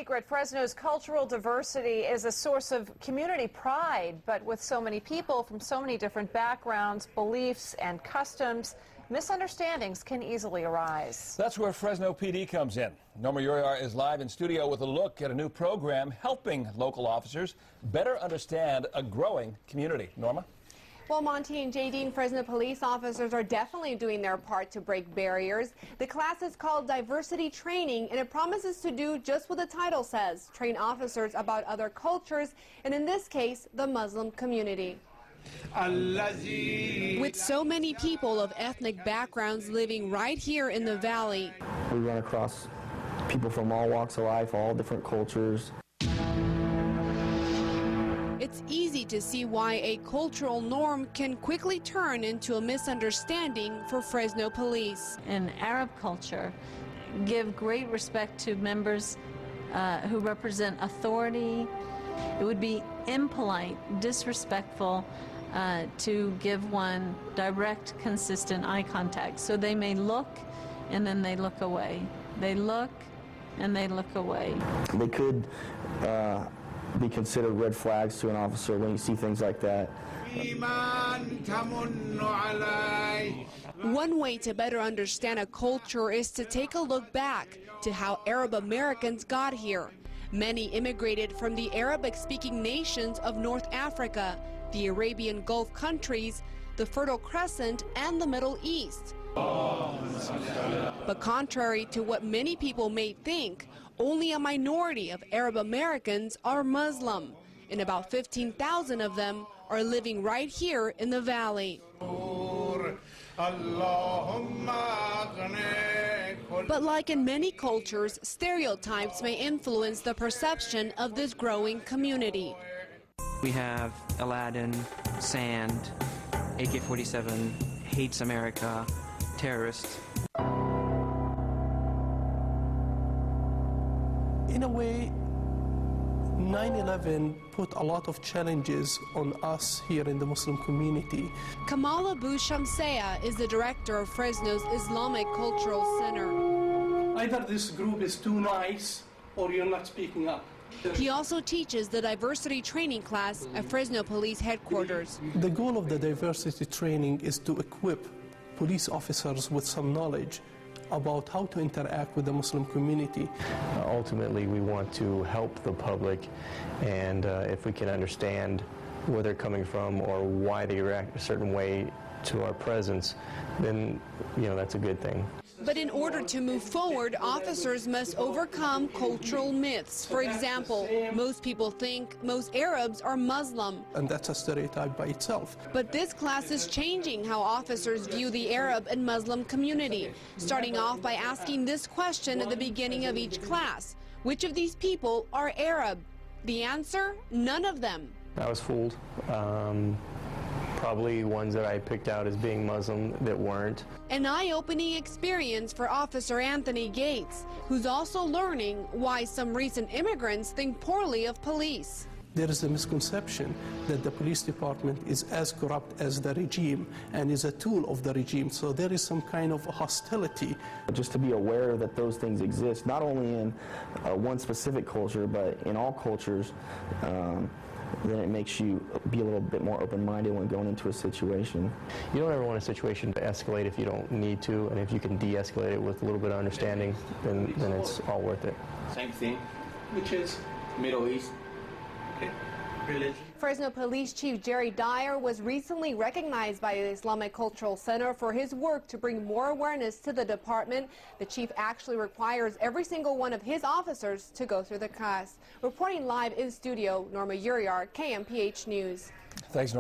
secret. Fresno's cultural diversity is a source of community pride, but with so many people from so many different backgrounds, beliefs, and customs, misunderstandings can easily arise. That's where Fresno PD comes in. Norma Uriar is live in studio with a look at a new program helping local officers better understand a growing community. Norma? Well, Monty and Jadine, Fresno police officers are definitely doing their part to break barriers. The class is called Diversity Training, and it promises to do just what the title says, train officers about other cultures, and in this case, the Muslim community. With so many people of ethnic backgrounds living right here in the valley, we run across people from all walks of life, all different cultures. It's easy to see why a cultural norm can quickly turn into a misunderstanding for Fresno police. In Arab culture, give great respect to members who represent authority. It would be impolite, disrespectful to give one direct, consistent eye contact. So they may look and then they look away. They look and they look away. They could be considered red flags to an officer when you see things like that. One way to better understand a culture is to take a look back to how Arab Americans got here. Many immigrated from the Arabic-speaking nations of North Africa, the Arabian Gulf countries, the Fertile Crescent, and the Middle East. But contrary to what many people may think, only a minority of Arab Americans are Muslim, and about 15,000 of them are living right here in the valley. But like in many cultures, stereotypes may influence the perception of this growing community. We have Aladdin, Sand, AK-47, hates America, terrorist. In a way, 9/11 put a lot of challenges on us here in the Muslim community. Kamal Abu Shamsea is the director of Fresno's Islamic Cultural Center. Either this group is too nice or you're not speaking up. He also teaches the diversity training class at Fresno Police Headquarters. The goal of the diversity training is to equip police officers with some knowledge about how to interact with the Muslim community. Ultimately, we want to help the public, and if we can understand where they're coming from or why they react a certain way to our presence, then, that's a good thing. But in order to move forward, officers must overcome cultural myths. For example, most people think most Arabs are Muslim. And that's a stereotype by itself. But this class is changing how officers view the Arab and Muslim community, starting off by asking this question at the beginning of each class. Which of these people are Arab? The answer? None of them. I was fooled. Probably ones that I picked out as being Muslim that weren't. An eye-opening experience for Officer Anthony Gates, who's also learning why some recent immigrants think poorly of police. There is a misconception that the police department is as corrupt as the regime and is a tool of the regime, so there is some kind of hostility. Just to be aware that those things exist, not only in one specific culture, but in all cultures, then it makes you be a little bit more open-minded when going into a situation. You don't ever want a situation to escalate if you don't need to, and if you can de-escalate it with a little bit of understanding, then it's all worth it. Same thing, which is Middle East. Okay. Religion. Fresno Police Chief Jerry Dyer was recently recognized by the Islamic Cultural Center for his work to bring more awareness to the department. The chief actually requires every single one of his officers to go through the class. Reporting live in studio, Norma Uriar, KMPH News. Thanks, Norma.